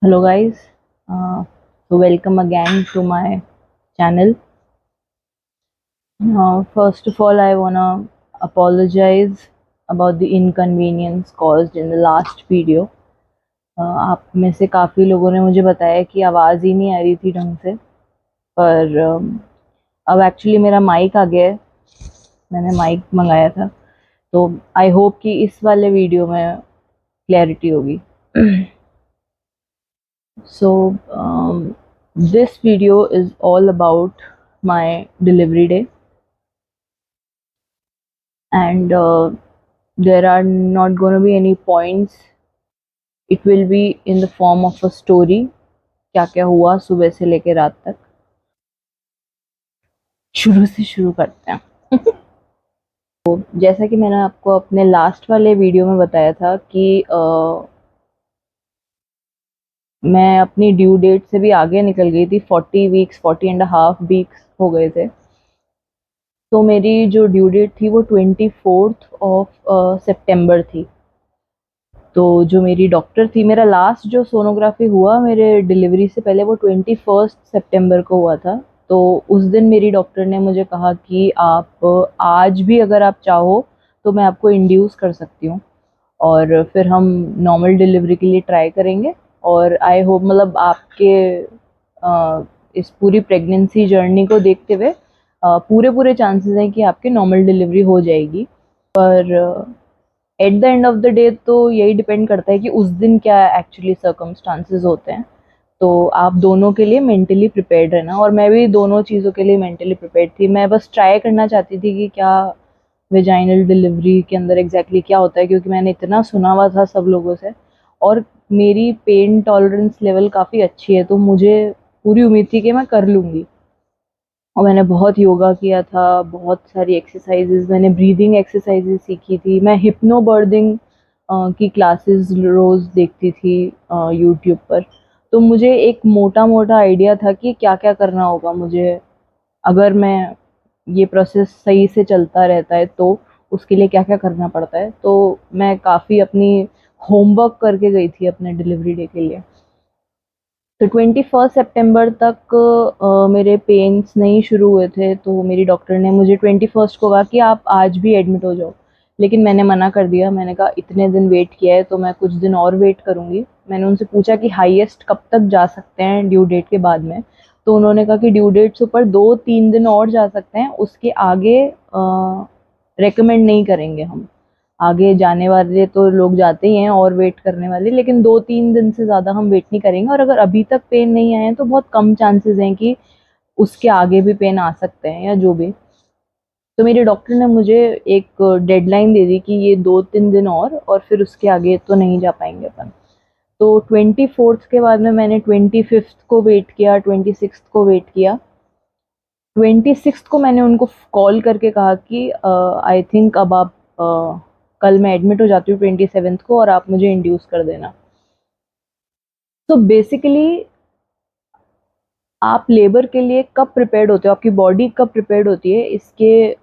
Hello guys, so welcome again to my channel. First of all, I wanna apologize about the inconvenience caused in the last video. आप में से काफ़ी लोगों ने मुझे बताया कि आवाज़ ही नहीं आ रही थी ढंग से, पर अब एक्चुअली मेरा माइक आ गया है। मैंने माइक मंगाया था, तो आई होप कि इस वाले वीडियो में क्लैरिटी होगी। So this video is all about my delivery day, and there are not going to be any points. It will be in the form of a story. क्या क्या हुआ सुबह से लेकर रात तक। शुरू से शुरू करते हैं। तो जैसा कि मैंने आपको अपने लास्ट वाले वीडियो में बताया था कि मैं अपनी ड्यू डेट से भी आगे निकल गई थी। 40 वीक्स 40.5 वीक्स हो गए थे। तो मेरी जो ड्यू डेट थी वो 24th ऑफ सितंबर थी। तो जो मेरी डॉक्टर थी, मेरा लास्ट जो सोनोग्राफी हुआ मेरे डिलीवरी से पहले वो 21 सितंबर को हुआ था। तो उस दिन मेरी डॉक्टर ने मुझे कहा कि आप आज भी अगर आप चाहो तो मैं आपको इंड्यूस कर सकती हूँ, और फिर हम नॉर्मल डिलीवरी के लिए ट्राई करेंगे। और आई होप मतलब आपके इस पूरी प्रेगनेंसी जर्नी को देखते हुए पूरे पूरे चांसेस हैं कि आपके नॉर्मल डिलीवरी हो जाएगी। पर at the end of the day तो यही डिपेंड करता है कि उस दिन क्या एक्चुअली सर्कमस्टांसेस होते हैं। तो आप दोनों के लिए मेंटली प्रिपेयर्ड रहना, और मैं भी दोनों चीज़ों के लिए मेंटली प्रिपेयर्ड थी। मैं बस ट्राई करना चाहती थी कि क्या वेजाइनल डिलीवरी के अंदर एग्जैक्टली क्या होता है, क्योंकि मैंने इतना सुना हुआ था सब लोगों से, और मेरी पेन टॉलरेंस लेवल काफ़ी अच्छी है, तो मुझे पूरी उम्मीद थी कि मैं कर लूँगी। और मैंने बहुत योगा किया था, बहुत सारी एक्सरसाइजेज, मैंने ब्रीदिंग एक्सरसाइजेज सीखी थी। मैं हिप्नो बर्दिंग की क्लासेस रोज़ देखती थी यूट्यूब पर। तो मुझे एक मोटा मोटा आइडिया था कि क्या क्या करना होगा मुझे, अगर मैं ये प्रोसेस सही से चलता रहता है तो उसके लिए क्या क्या करना पड़ता है। तो मैं काफ़ी अपनी होमवर्क करके गई थी अपने डिलीवरी डे के लिए। तो 21 सितंबर तक मेरे पेन्स नहीं शुरू हुए थे, तो मेरी डॉक्टर ने मुझे 21 को कहा कि आप आज भी एडमिट हो जाओ। लेकिन मैंने मना कर दिया। मैंने कहा इतने दिन वेट किया है तो मैं कुछ दिन और वेट करूँगी। मैंने उनसे पूछा कि हाईएस्ट कब तक जा सकते हैं ड्यू डेट के बाद में। तो उन्होंने कहा कि ड्यू डेट से ऊपर 2-3 दिन और जा सकते हैं, उसके आगे रेकमेंड नहीं करेंगे हम। आगे जाने वाले तो लोग जाते ही हैं और वेट करने वाले, लेकिन 2-3 दिन से ज़्यादा हम वेट नहीं करेंगे। और अगर अभी तक पेन नहीं आए हैं तो बहुत कम चांसेस हैं कि उसके आगे भी पेन आ सकते हैं या जो भी। तो मेरे डॉक्टर ने मुझे एक डेडलाइन दे दी कि ये 2-3 दिन और फिर उसके आगे तो नहीं जा पाएंगे अपन। तो 24th के बाद में मैंने 25th को वेट किया, 26th को वेट किया। 26th को मैंने उनको कॉल करके कहा कि आई थिंक अब आप कल मैं एडमिट हो जाती हूँ 27th को, और आप मुझे इंड्यूस कर देना। तो बेसिकली आप लेबर के लिए कब प्रिपेयर्ड होते हो, आपकी बॉडी कब प्रिपेयर्ड होती है, इसके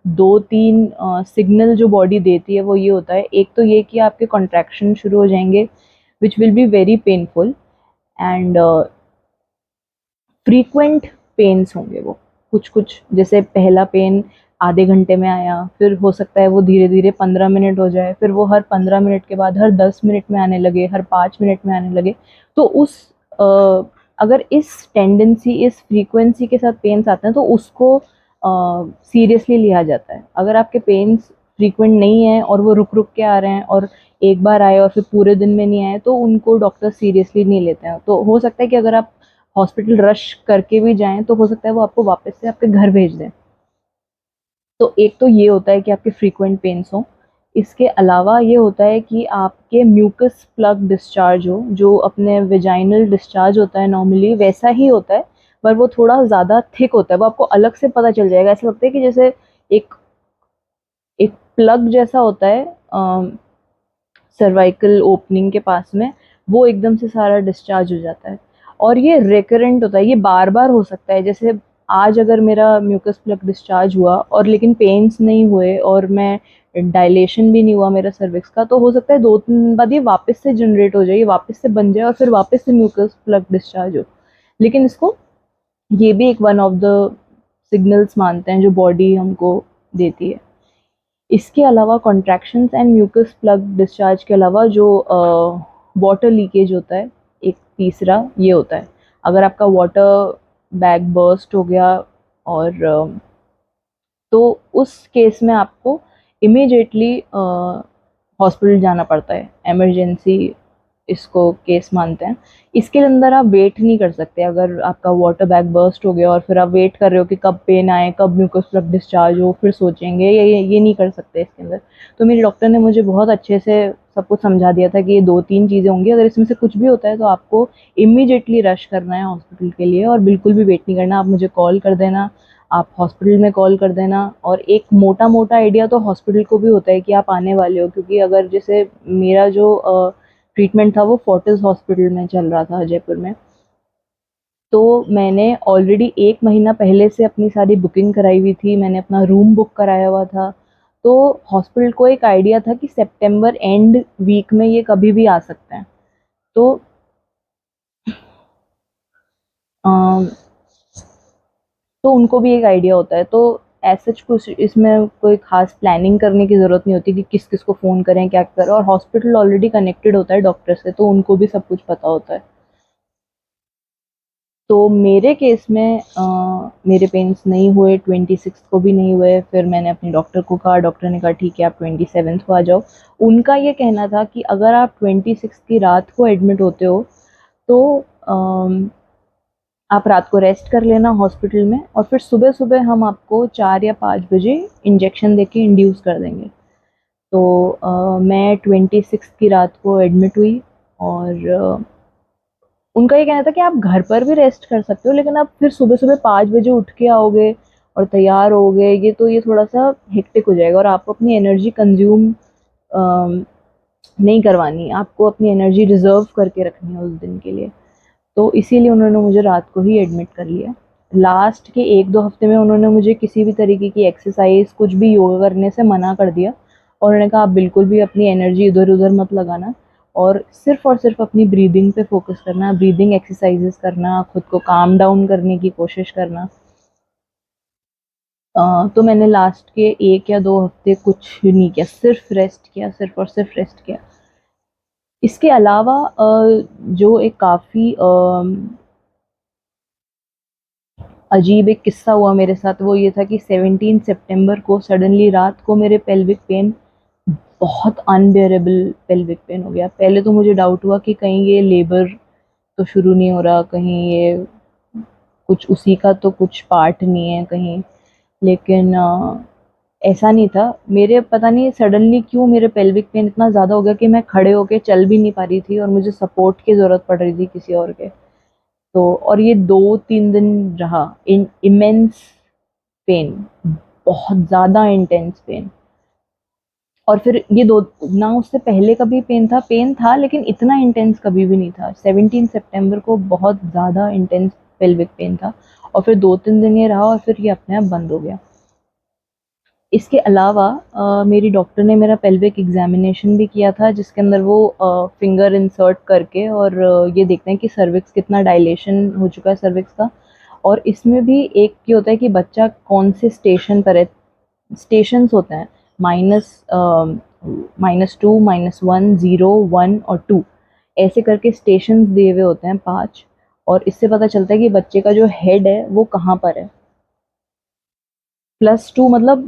2-3 सिग्नल जो बॉडी देती है वो ये होता है। एक तो ये कि आपके कॉन्ट्रैक्शन शुरू हो जाएंगे which will be very painful, and frequent pains होंगे वो। कुछ कुछ जैसे पहला पेन आधे घंटे में आया, फिर हो सकता है वो धीरे धीरे 15 मिनट हो जाए, फिर वो हर 15 मिनट के बाद हर 10 मिनट में आने लगे, हर 5 मिनट में आने लगे। तो अगर इस टेंडेंसी, इस फ्रीक्वेंसी के साथ पेन्स आते हैं तो उसको सीरियसली लिया जाता है। अगर आपके पेन्स फ्रीक्वेंट नहीं है और वो रुक रुक के आ रहे हैं, और एक बार आए और फिर पूरे दिन में नहीं आए, तो उनको डॉक्टर सीरियसली नहीं लेते हैं। तो हो सकता है कि अगर आप हॉस्पिटल रश करके भी जाएं तो हो सकता है वो आपको वापस से आपके घर भेज दें। तो एक तो ये होता है कि आपके फ्रीक्वेंट पेन्स हों। इसके अलावा ये होता है कि आपके म्यूकस प्लग डिस्चार्ज हो, जो अपने वेजाइनल डिस्चार्ज होता है नॉर्मली वैसा ही होता है, पर वो थोड़ा ज़्यादा थिक होता है। वो आपको अलग से पता चल जाएगा। ऐसा लगता है कि जैसे एक एक प्लग जैसा होता है सर्वाइकल ओपनिंग के पास में, वो एकदम से सारा डिस्चार्ज हो जाता है। और ये रिकरेंट होता है, ये बार बार हो सकता है। जैसे आज अगर मेरा म्यूकस प्लग डिस्चार्ज हुआ और लेकिन पेन्स नहीं हुए और मैं डायलेशन भी नहीं हुआ मेरा सर्विक्स का, तो हो सकता है 2-3 दिन बाद ये वापस से जनरेट हो जाए, ये वापस से बन जाए और फिर वापस से म्यूकस प्लग डिस्चार्ज हो। लेकिन इसको ये भी एक वन ऑफ द सिग्नल्स मानते हैं जो बॉडी हमको देती है। इसके अलावा contractions and mucus plug discharge के अलावा जो वाटर लीकेज होता है, एक तीसरा ये होता है। अगर आपका वाटर बैग बर्स्ट हो गया और तो उस केस में आपको इमीडिएटली हॉस्पिटल जाना पड़ता है, इमरजेंसी इसको केस मानते हैं। इसके अंदर आप वेट नहीं कर सकते। अगर आपका वाटर बैग बर्स्ट हो गया और फिर आप वेट कर रहे हो कि कब पेन आए, कब म्यूकस प्लग डिस्चार्ज हो, फिर सोचेंगे, ये नहीं कर सकते इसके अंदर। तो मेरी डॉक्टर ने मुझे बहुत अच्छे से सब कुछ समझा दिया था कि ये 2-3 चीज़ें होंगी, अगर इसमें से कुछ भी होता है तो आपको इमीडिएटली रश करना है हॉस्पिटल के लिए और बिल्कुल भी वेट नहीं करना। आप मुझे कॉल कर देना, आप हॉस्पिटल में कॉल कर देना। और एक मोटा-मोटा आइडिया तो हॉस्पिटल को भी होता है कि आप आने वाले हो, क्योंकि अगर जैसे मेरा जो ट्रीटमेंट था वो फोर्टिस हॉस्पिटल में चल रहा था जयपुर में। तो मैंने ऑलरेडी 1 महीना पहले से अपनी सारी बुकिंग कराई हुई थी, मैंने अपना रूम बुक कराया हुआ था। तो हॉस्पिटल को एक आइडिया था कि सितंबर एंड वीक में ये कभी भी आ सकते हैं। तो तो उनको भी एक आइडिया होता है। तो ऐसा कुछ इसमें कोई खास प्लानिंग करने की ज़रूरत नहीं होती कि किस किस को फ़ोन करें, क्या करें। और हॉस्पिटल ऑलरेडी कनेक्टेड होता है डॉक्टर से, तो उनको भी सब कुछ पता होता है। तो मेरे केस में मेरे पेन्स नहीं हुए, 26 को भी नहीं हुए। फिर मैंने अपने डॉक्टर को कहा, डॉक्टर ने कहा ठीक है आप 27 को आ जाओ। उनका ये कहना था कि अगर आप 26 की रात को एडमिट होते हो तो आप रात को रेस्ट कर लेना हॉस्पिटल में और फिर सुबह-सुबह हम आपको 4 या 5 बजे इंजेक्शन देके इंड्यूस कर देंगे। तो मैं 26 की रात को एडमिट हुई और उनका ये कहना था कि आप घर पर भी रेस्ट कर सकते हो, लेकिन आप फिर सुबह-सुबह 5 बजे उठ के आओगे और तैयार होगे, ये थोड़ा-सा हेक्टिक हो जाएगा और आपको अपनी एनर्जी कंज़्यूम नहीं करवानी, आपको अपनी एनर्जी रिज़र्व करके रखनी है उस दिन के लिए। तो इसीलिए उन्होंने मुझे रात को ही एडमिट कर लिया। लास्ट के 1-2 हफ्ते में उन्होंने मुझे किसी भी तरीके की एक्सरसाइज़, कुछ भी योगा करने से मना कर दिया और उन्होंने कहा आप बिल्कुल भी अपनी एनर्जी इधर-उधर मत लगाना और सिर्फ़ अपनी ब्रीदिंग पे फ़ोकस करना, ब्रीदिंग एक्सरसाइज़ेस करना, खुद को काम डाउन करने की कोशिश करना। तो मैंने लास्ट के 1 या 2 हफ्ते कुछ नहीं किया, सिर्फ़ रेस्ट किया, सिर्फ़ और सिर्फ़ रेस्ट किया। इसके अलावा जो एक काफ़ी अजीब एक किस्सा हुआ मेरे साथ, वो ये था कि 17 सितंबर को सडनली रात को मेरे पेल्विक पेन, बहुत अनबियरेबल पेल्विक पेन हो गया। पहले तो मुझे डाउट हुआ कि कहीं ये लेबर तो शुरू नहीं हो रहा, कहीं ये कुछ उसी का तो कुछ पार्ट नहीं है कहीं। लेकिन ऐसा नहीं था। मेरे पता नहीं सडनली क्यों मेरे पेल्विक पेन इतना ज़्यादा हो गया कि मैं खड़े होके चल भी नहीं पा रही थी और मुझे सपोर्ट की ज़रूरत पड़ रही थी किसी और के। तो और ये 2-3 दिन रहा, इन इमेंस पेन, बहुत ज़्यादा इंटेंस पेन। और फिर ये दो ना, उससे पहले कभी पेन था लेकिन इतना इंटेंस कभी भी नहीं था। 17 सितंबर को बहुत ज़्यादा इंटेंस पेल्विक पेन था और फिर 2-3 दिन ये रहा और फिर ये अपने आप बंद हो गया। इसके अलावा मेरी डॉक्टर ने मेरा पेल्विक एग्जामिनेशन भी किया था, जिसके अंदर वो फिंगर इंसर्ट करके और ये देखते हैं कि सर्विक्स कितना डायलेशन हो चुका है सर्विक्स का। और इसमें भी एक ये होता है कि बच्चा कौन से स्टेशन पर है। स्टेशंस होते हैं -2, -1, 0, 1 और 2, ऐसे करके स्टेशंस दिए हुए होते हैं 5। और इससे पता चलता है कि बच्चे का जो हेड है वो कहाँ पर है। +2 मतलब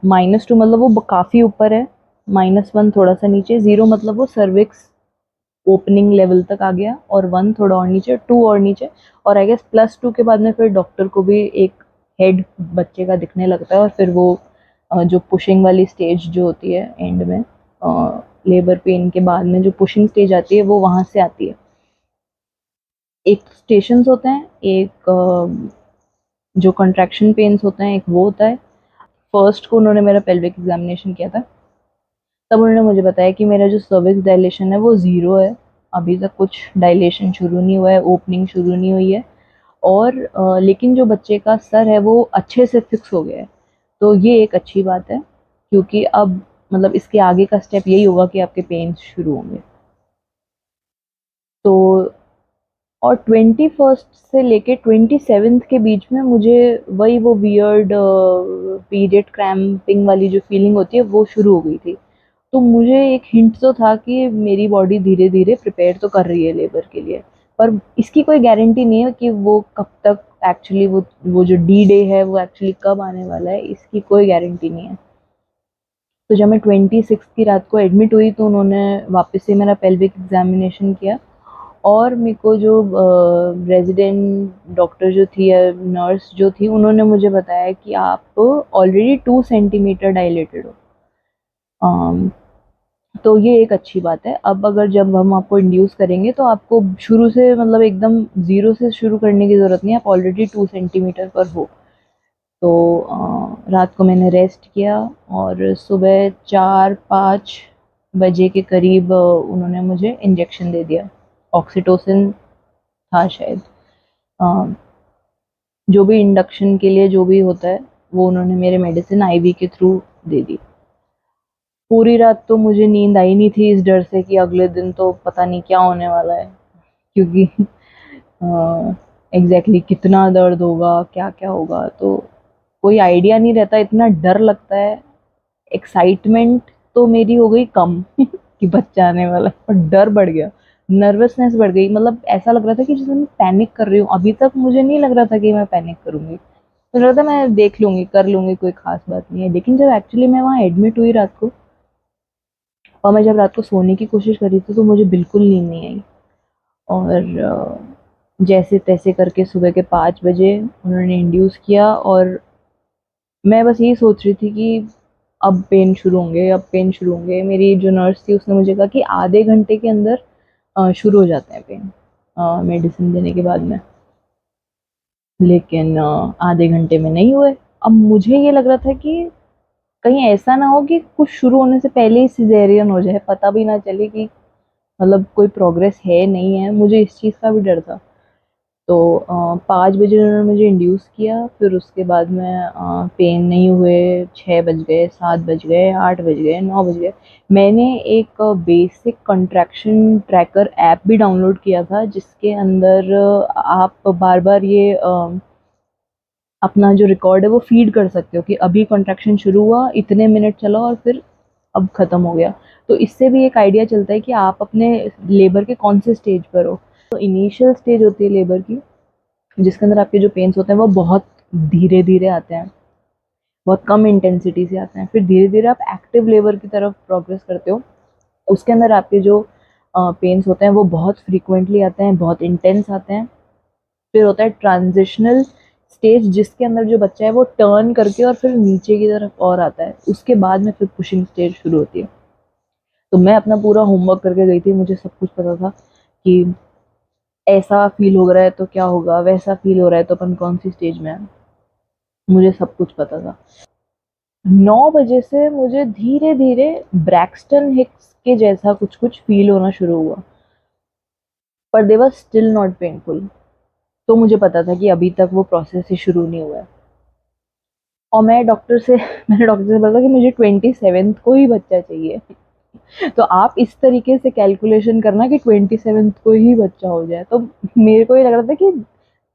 -2 मतलब वो काफ़ी ऊपर है, -1 थोड़ा सा नीचे, 0 मतलब वो सर्विक्स ओपनिंग लेवल तक आ गया और 1 थोड़ा और नीचे, 2 और नीचे। और आई गेस +2 के बाद में फिर डॉक्टर को भी एक हेड बच्चे का दिखने लगता है और फिर वो जो पुशिंग वाली स्टेज जो होती है एंड में, लेबर पेन के बाद में जो पुशिंग स्टेज आती है वो वहाँ से आती है। एक स्टेशंस होते हैं, एक जो कंट्रैक्शन पेन्स होते हैं, एक वो होता है। फर्स्ट को उन्होंने मेरा पेल्विक एग्जामिनेशन किया था, तब उन्होंने मुझे बताया कि मेरा जो सर्विक्स डायलेशन है वो 0 है, अभी तक कुछ डायलेशन शुरू नहीं हुआ है, ओपनिंग शुरू नहीं हुई है। और लेकिन जो बच्चे का सर है वो अच्छे से फिक्स हो गया है, तो ये एक अच्छी बात है, क्योंकि अब मतलब इसके आगे का स्टेप यही होगा कि आपके पेन्स शुरू होंगे। तो और 21st से लेके 27th के बीच में मुझे वही वो वियर्ड पीरियड क्रैम्पिंग वाली जो फीलिंग होती है वो शुरू हो गई थी। तो मुझे एक हिंट तो था कि मेरी बॉडी धीरे धीरे प्रिपेयर तो कर रही है लेबर के लिए, पर इसकी कोई गारंटी नहीं है कि वो कब तक एक्चुअली वो जो डी डे है वो एक्चुअली कब आने वाला है, इसकी कोई गारंटी नहीं है। तो जब मैं 26 की रात को एडमिट हुई तो उन्होंने वापस से मेरा पेल्विक एग्जामिनेशन किया, और मेरे को जो रेजिडेंट डॉक्टर जो थी या नर्स जो थी उन्होंने मुझे बताया कि आप ऑलरेडी 2 सेंटीमीटर डायलेटेड हो। अम, तो ये एक अच्छी बात है। अब अगर जब हम आपको इंड्यूस करेंगे तो आपको शुरू से मतलब एकदम ज़ीरो से शुरू करने की ज़रूरत नहीं है, आप ऑलरेडी 2 सेंटीमीटर पर हो। तो रात को मैंने रेस्ट किया और सुबह 4-5 बजे के करीब उन्होंने मुझे इंजेक्शन दे दिया, ऑक्सीटोसिन था शायद। अ, जो भी इंडक्शन के लिए जो भी होता है वो उन्होंने मेरे मेडिसिन आईवी के थ्रू दे दी। पूरी रात तो मुझे नींद आई नहीं थी इस डर से कि अगले दिन तो पता नहीं क्या होने वाला है, क्योंकि एग्जैक्टली कितना दर्द होगा, क्या क्या होगा, तो कोई आइडिया नहीं रहता, इतना डर लगता है। एक्साइटमेंट तो मेरी हो गई कम कि बच्चा आने वाला है, और डर बढ़ गया, नर्वसनेस बढ़ गई, मतलब ऐसा लग रहा था कि जैसे मैं पैनिक कर रही हूँ। अभी तक मुझे नहीं लग रहा था कि मैं पैनिक करूंगी, तो लग रहा था मैं देख लूंगी, कर लूंगी, कोई खास बात नहीं है। लेकिन जब एक्चुअली मैं वहाँ एडमिट हुई रात को, और मैं जब रात को सोने की कोशिश कर रही थी तो मुझे बिल्कुल नींद नहीं आई। और जैसे तैसे करके सुबह के 5 बजे उन्होंने इंड्यूस किया, और मैं बस यही सोच रही थी कि अब पेन शुरू होंगे, अब पेन शुरू होंगे। मेरी जो नर्स थी उसने मुझे कहा कि आधे घंटे के अंदर शुरू हो जाते हैं पेन, मेडिसिन देने के बाद में। लेकिन आधे घंटे में नहीं हुए। अब मुझे ये लग रहा था कि कहीं ऐसा ना हो कि कुछ शुरू होने से पहले ही सिजेरियन हो जाए, पता भी ना चले कि मतलब कोई प्रोग्रेस है नहीं है, मुझे इस चीज़ का भी डर था। तो 5 बजे उन्होंने मुझे इंड्यूस किया, फिर उसके बाद में पेन नहीं हुए, 6 बज गए, 7 बज गए, 8 बज गए, 9 बज गए। मैंने एक बेसिक कंट्रैक्शन ट्रैकर ऐप भी डाउनलोड किया था, जिसके अंदर आप बार बार ये अपना जो रिकॉर्ड है वो फीड कर सकते हो कि अभी कंट्रैक्शन शुरू हुआ, इतने मिनट चला और फिर अब ख़त्म हो गया। तो इससे भी एक आइडिया चलता है कि आप अपने लेबर के कौन से स्टेज पर हो। तो इनिशियल स्टेज होती है लेबर की, जिसके अंदर आपके जो पेन्स होते हैं वो बहुत धीरे धीरे आते हैं, बहुत कम इंटेंसिटी से आते हैं। फिर धीरे धीरे आप एक्टिव लेबर की तरफ प्रोग्रेस करते हो, उसके अंदर आपके जो पेन्स होते हैं वो बहुत फ्रीक्वेंटली आते हैं, बहुत इंटेंस आते हैं। फिर होता है ट्रांजिशनल स्टेज, जिसके अंदर जो बच्चा है वो टर्न करके और फिर नीचे की तरफ और आता है। उसके बाद में फिर पुशिंग स्टेज शुरू होती है। तो मैं अपना पूरा होमवर्क करके गई थी, मुझे सब कुछ पता था कि ऐसा फील हो रहा है तो क्या होगा, वैसा फील हो रहा है तो अपन कौन सी स्टेज में है, मुझे सब कुछ पता था। 9 बजे से मुझे धीरे धीरे ब्रैक्सटन हिक्स के जैसा कुछ कुछ फील होना शुरू हुआ, पर दे वर स्टिल नॉट पेनफुल। तो मुझे पता था कि अभी तक वो प्रोसेस ही शुरू नहीं हुआ है। और मैंने डॉक्टर से बोला कि मुझे 27th को ही बच्चा चाहिए। तो आप इस तरीके से कैलकुलेशन करना कि 27th को ही बच्चा हो जाए। तो मेरे को ये लग रहा था कि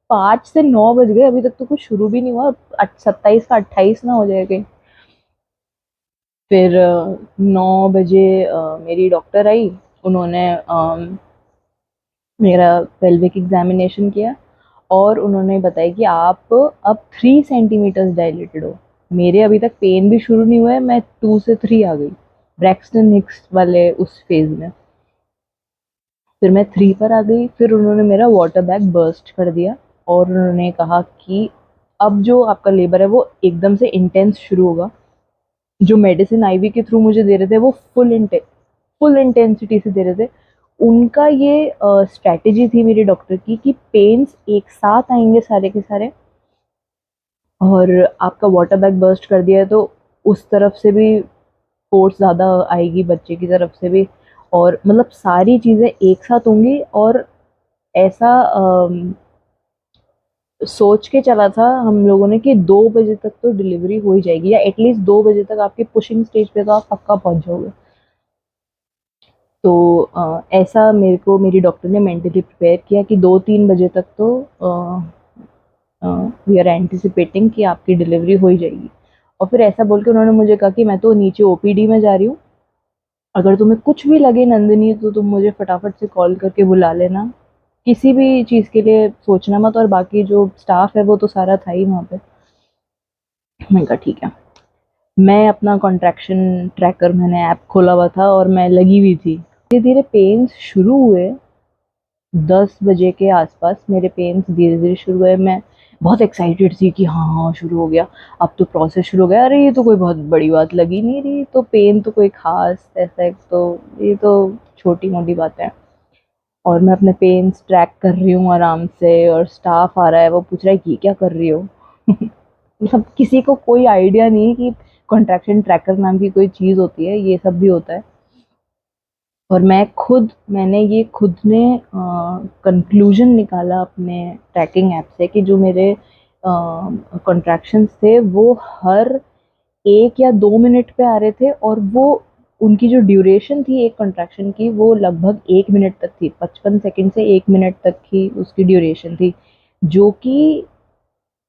5 से 9 बज गए, अभी तक तो कुछ शुरू भी नहीं हुआ, 27 का 28 ना हो जाए कहीं। फिर 9 बजे मेरी डॉक्टर आई, उन्होंने मेरा पेल्विक एग्जामिनेशन किया, और उन्होंने बताया कि आप अब 3 सेंटीमीटर डायलेटेड हो। मेरे अभी तक पेन भी शुरू नहीं हुआ है, मैं 2 से 3 आ गई ब्रैक्सटन हिक्स वाले उस फेज में। फिर मैं 3 पर आ गई। फिर उन्होंने मेरा वाटर बैग बर्स्ट कर दिया, और उन्होंने कहा कि अब जो आपका लेबर है वो एकदम से इंटेंस शुरू होगा। जो मेडिसिन आईवी के थ्रू मुझे दे रहे थे वो फुल इंटेंसिटी से दे रहे थे। उनका ये स्ट्रैटेजी थी मेरे डॉक्टर की कि पेन्स एक साथ आएंगे सारे के सारे, और आपका वाटर बैग बर्स्ट कर दिया है तो उस तरफ से भी फोर्स ज़्यादा आएगी, बच्चे की तरफ से भी, और मतलब सारी चीज़ें एक साथ होंगी। और ऐसा सोच के चला था हम लोगों ने कि 2 बजे तक तो डिलीवरी हो ही जाएगी, या एटलीस्ट 2 बजे तक आपके पुशिंग स्टेज पे तो आप पक्का पहुँच जाओगे। तो ऐसा मेरे को मेरी डॉक्टर ने मेंटली प्रिपेयर किया कि 2-3 बजे तक तो वी आर एंटिसिपेटिंग कि आपकी डिलीवरी हो ही जाएगी। और फिर ऐसा बोल के उन्होंने मुझे कहा कि मैं तो नीचे ओपीडी में जा रही हूँ, अगर तुम्हें कुछ भी लगे नंदिनी तो तुम मुझे फटाफट से कॉल करके बुला लेना, किसी भी चीज़ के लिए सोचना मत। और बाकी जो स्टाफ है वो तो सारा था ही वहाँ पे। मैंने कहा ठीक है। मैं अपना कॉन्ट्रैक्शन ट्रैकर मैंने ऐप खोला हुआ था और मैं लगी हुई थी। धीरे धीरे पेन्स शुरू हुए, 10 बजे के आसपास मेरे पेन्स धीरे धीरे शुरू हुए। मैं बहुत एक्साइटेड थी कि हाँ हाँ शुरू हो गया, अब तो प्रोसेस शुरू हो गया। अरे ये तो कोई बहुत बड़ी बात लगी नहीं रही, तो पेन तो कोई खास ऐसा एक तो ये तो छोटी मोटी बात है। और मैं अपने पेन्स ट्रैक कर रही हूँ आराम से, और स्टाफ आ रहा है, वो पूछ रहा है कि क्या कर रही हो। मतलब किसी को कोई आइडिया नहीं है कि कॉन्ट्रैक्शन ट्रैकर नाम की कोई चीज़ होती है, ये सब भी होता है। और मैंने ये खुद ने कंक्लूजन निकाला अपने ट्रैकिंग ऐप से कि जो मेरे कॉन्ट्रैक्शंस थे वो हर 1 या 2 मिनट पे आ रहे थे, और वो उनकी जो ड्यूरेशन थी एक कॉन्ट्रैक्शन की वो लगभग 1 मिनट तक थी, 55 सेकंड से 1 मिनट तक की उसकी ड्यूरेशन थी। जो कि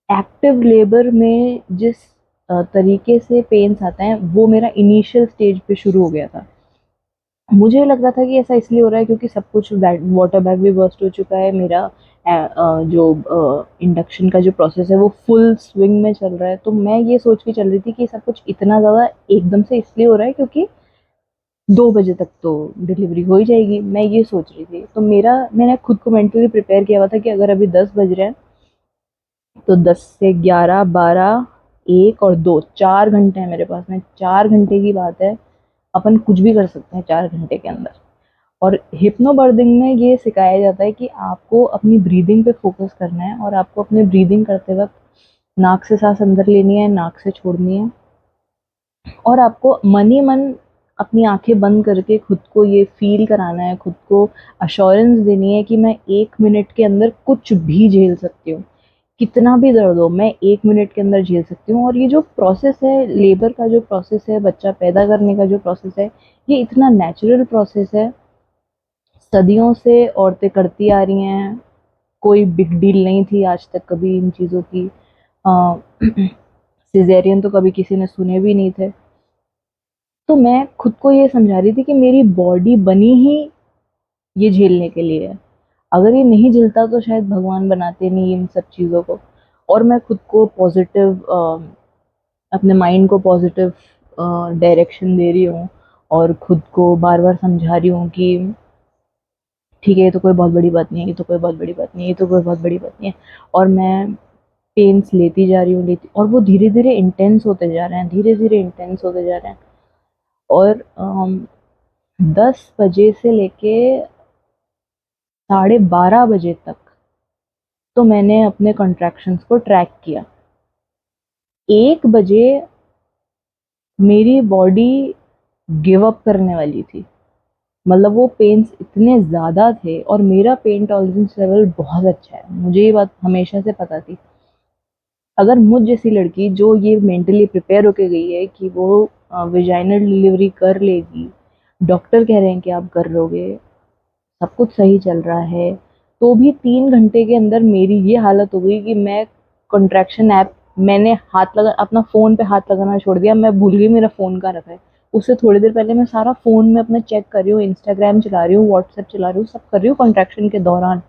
एक्टिव लेबर में जिस तरीके से पेन्स आते हैं वो मेरा इनिशियल स्टेज पे शुरू हो गया था। मुझे लग रहा था कि ऐसा इसलिए हो रहा है क्योंकि सब कुछ वाटर बैग भी बर्स्ट हो चुका है, मेरा जो इंडक्शन का जो प्रोसेस है वो फुल स्विंग में चल रहा है। तो मैं ये सोच के चल रही थी कि सब कुछ इतना ज़्यादा एकदम से इसलिए हो रहा है क्योंकि 2 बजे तक तो डिलीवरी हो ही जाएगी, मैं ये सोच रही थी। तो मैंने खुद को मेंटली प्रिपेयर किया हुआ था कि अगर अभी 10 बज रहे हैं तो 10 से 11, 12, 1 और 2, 4 घंटे हैं मेरे पास में। 4 घंटे की बात है, अपन कुछ भी कर सकते हैं 4 घंटे के अंदर। और हिप्नोबर्डिंग में ये सिखाया जाता है कि आपको अपनी ब्रीदिंग पे फोकस करना है, और आपको अपनी ब्रीदिंग करते वक्त नाक से सांस अंदर लेनी है, नाक से छोड़नी है, और आपको मन ही मन अपनी आंखें बंद करके खुद को ये फील कराना है, खुद को अश्योरेंस देनी है कि मैं 1 मिनट के अंदर कुछ भी झेल सकती हूँ, कितना भी दर्द हो मैं 1 मिनट के अंदर झेल सकती हूँ। और ये जो प्रोसेस है, लेबर का जो प्रोसेस है, बच्चा पैदा करने का जो प्रोसेस है, ये इतना नेचुरल प्रोसेस है, सदियों से औरतें करती आ रही हैं, कोई बिग डील नहीं थी आज तक कभी इन चीज़ों की। सिजेरियन तो कभी किसी ने सुने भी नहीं थे। तो मैं खुद को ये समझा रही थी कि मेरी बॉडी बनी ही ये झेलने के लिए है, अगर ये नहीं झेलता तो शायद भगवान बनाते नहीं इन सब चीज़ों को। और मैं खुद को पॉजिटिव, अपने माइंड को पॉजिटिव डायरेक्शन दे रही हूँ, और खुद को बार बार समझा रही हूँ कि ठीक है ये तो कोई बहुत बड़ी बात नहीं है, ये तो कोई बहुत बड़ी बात नहीं है, ये तो कोई बहुत बड़ी बात नहीं है। और मैं पेन्स लेती जा रही हूँ, लेती, और वो धीरे धीरे इंटेंस होते जा रहे हैं, धीरे धीरे इंटेंस होते जा रहे हैं। और 10 बजे से लेके 12:30 बजे तक तो मैंने अपने कॉन्ट्रैक्शंस को ट्रैक किया। 1 बजे मेरी बॉडी गिव अप करने वाली थी, मतलब वो पेन्स इतने ज़्यादा थे, और मेरा पेन टॉलरेंस लेवल बहुत अच्छा है, मुझे ये बात हमेशा से पता थी। अगर मुझ जैसी लड़की जो ये मेंटली प्रिपेयर होके गई है कि वो वेजाइनल डिलीवरी कर लेगी, डॉक्टर कह रहे हैं कि आप कर लोगे, सब कुछ सही चल रहा है, तो भी 3 घंटे के अंदर मेरी ये हालत हो गई कि मैं कॉन्ट्रैक्शन ऐप, मैंने हाथ लगा अपना फ़ोन पे हाथ लगाना छोड़ दिया, मैं भूल गई मेरा फ़ोन कहाँ रखा है। उससे थोड़ी देर पहले मैं सारा फ़ोन में अपना चेक कर रही हूँ, इंस्टाग्राम चला रही हूँ, व्हाट्सएप चला रही हूँ, सब कर रही हूँ कॉन्ट्रैक्शन के दौरान।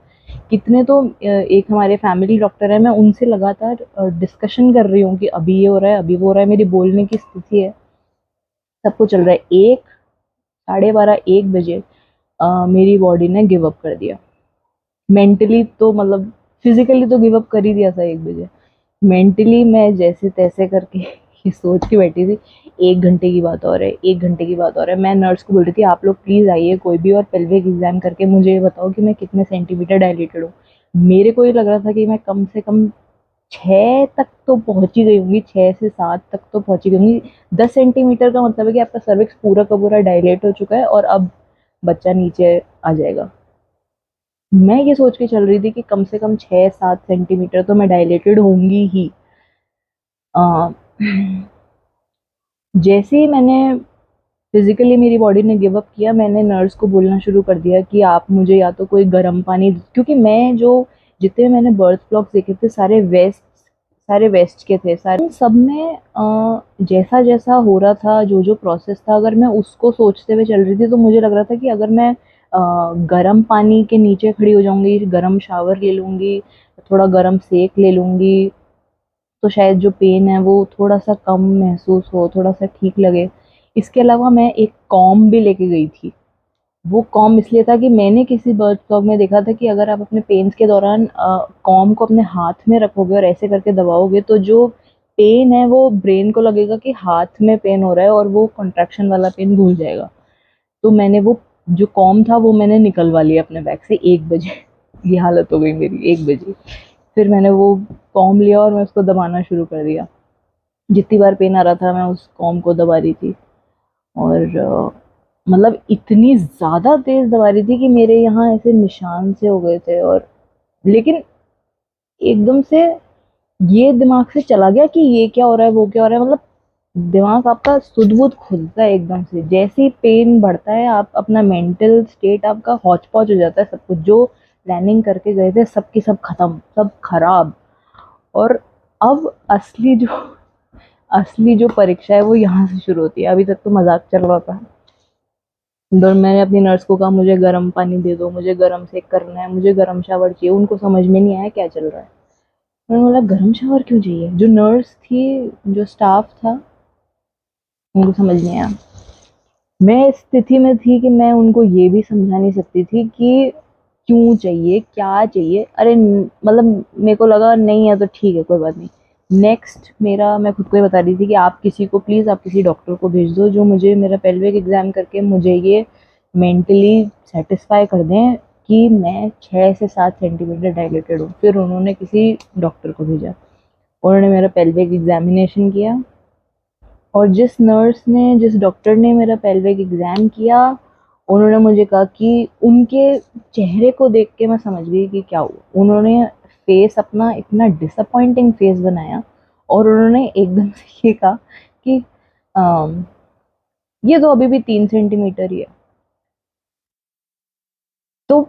कितने तो एक हमारे फैमिली डॉक्टर है, मैं उनसे लगातार डिस्कशन कर रही हूँ कि अभी ये हो रहा है, अभी वो हो रहा है, मेरी बोलने की स्थिति है, सब कुछ चल रहा है। 12:30 1 बजे मेरी बॉडी ने गिव अप कर दिया। मेंटली तो मतलब फिजिकली तो गिव अप कर ही दिया था 1 बजे, मेंटली मैं जैसे तैसे करके ये सोच के बैठी थी 1 घंटे की बात और है, 1 घंटे की बात और है। मैं नर्स को बोल रही थी आप लोग प्लीज़ आइए कोई भी, और पेल्विक एग्जाम करके मुझे ये बताओ कि मैं कितने सेंटीमीटर डायलेटेड हूँ। मेरे को ये लग रहा था कि मैं कम से कम 6 तक तो पहुंच ही गई होंगी, 6 से 7 तक तो पहुंच ही गई होंगी। 10 सेंटीमीटर का मतलब है कि आपका सर्विक्स पूरा का पूरा डायलेट हो चुका है, और अब बच्चा नीचे आ जाएगा। मैं ये सोच के चल रही थी कि कम से कम 6-7 सेंटीमीटर तो मैं डायलेटेड होंगी ही। अ, जैसे ही मैंने फिजिकली मेरी बॉडी ने गिव अप किया, मैंने नर्स को बोलना शुरू कर दिया कि आप मुझे या तो कोई गर्म पानी, क्योंकि मैं जो जितने मैंने बर्थ ब्लॉग्स देखे थे सारे वेस्ट के थे सारे, सब में जैसा जैसा हो रहा था, जो जो प्रोसेस था, अगर मैं उसको सोचते हुए चल रही थी तो मुझे लग रहा था कि अगर मैं गर्म पानी के नीचे खड़ी हो जाऊंगी, गर्म शावर ले लूंगी, थोड़ा गर्म सेक ले लूंगी, तो शायद जो पेन है वो थोड़ा सा कम महसूस हो, थोड़ा सा ठीक लगे। इसके अलावा मैं एक कॉम भी लेके गई थी। वो कॉम इसलिए था कि मैंने किसी बर्ड ब्लॉग में देखा था कि अगर आप अपने पेन्स के दौरान कॉम को अपने हाथ में रखोगे और ऐसे करके दबाओगे तो जो पेन है वो ब्रेन को लगेगा कि हाथ में पेन हो रहा है और वो कॉन्ट्रैक्शन वाला पेन भूल जाएगा। तो मैंने वो जो कॉम था वो मैंने निकलवा लिया अपने बैग से 1 बजे। ये हालत हो गई मेरी 1 बजे। फिर मैंने वो कॉम लिया और मैं उसको दबाना शुरू कर दिया। जितनी बार पेन आ रहा था मैं उस कॉम को दबा रही थी। और मतलब इतनी ज़्यादा तेज़ दबा रही थी कि मेरे यहाँ ऐसे निशान से हो गए थे। और लेकिन एकदम से ये दिमाग से चला गया कि ये क्या हो रहा है, वो क्या हो रहा है। मतलब दिमाग आपका सुध-बुध खुलता है एकदम से। जैसे ही पेन बढ़ता है, आप अपना मेंटल स्टेट आपका हौच-पौच हो जाता है सब कुछ। जो प्लानिंग करके गए थे सब की सब खत्म, सब खराब। और अब असली जो परीक्षा है वो यहाँ से शुरू होती है। अभी तक तो मज़ाक चल रहा था। तो मैंने अपनी नर्स को कहा मुझे गर्म पानी दे दो, मुझे गर्म सेक करना है, मुझे गर्म शावर चाहिए। उनको समझ में नहीं आया क्या चल रहा है। उन्होंने बोला गर्म शावर क्यों चाहिए? जो नर्स थी, जो स्टाफ था, उनको समझ नहीं आया। मैं इस स्थिति में थी कि मैं उनको ये भी समझा नहीं सकती थी कि क्यों चाहिए, क्या चाहिए। अरे मतलब मेरे को लगा नहीं है तो ठीक है, कोई बात नहीं। नेक्स्ट मेरा, मैं खुद को ये बता रही थी कि आप किसी को प्लीज़, आप किसी डॉक्टर को भेज दो जो मुझे मेरा पेल्विक एग्ज़ाम करके मुझे ये मेंटली सेटिस्फाई कर दें कि मैं 6 से 7 सेंटीमीटर डायलेटेड हूँ। फिर उन्होंने किसी डॉक्टर को भेजा। उन्होंने मेरा पेल्विक एग्जामिनेशन किया। और जिस डॉक्टर ने मेरा पेल्विक एग्ज़ाम किया, उन्होंने मुझे कहा कि उनके चेहरे को देख के मैं समझ गई कि क्या हुआ। उन्होंने फेस अपना इतना डिसअपॉइंटिंग फेस बनाया और उन्होंने एकदम से ये कहा कि अम, ये तो अभी भी 3 सेंटीमीटर ही है। तो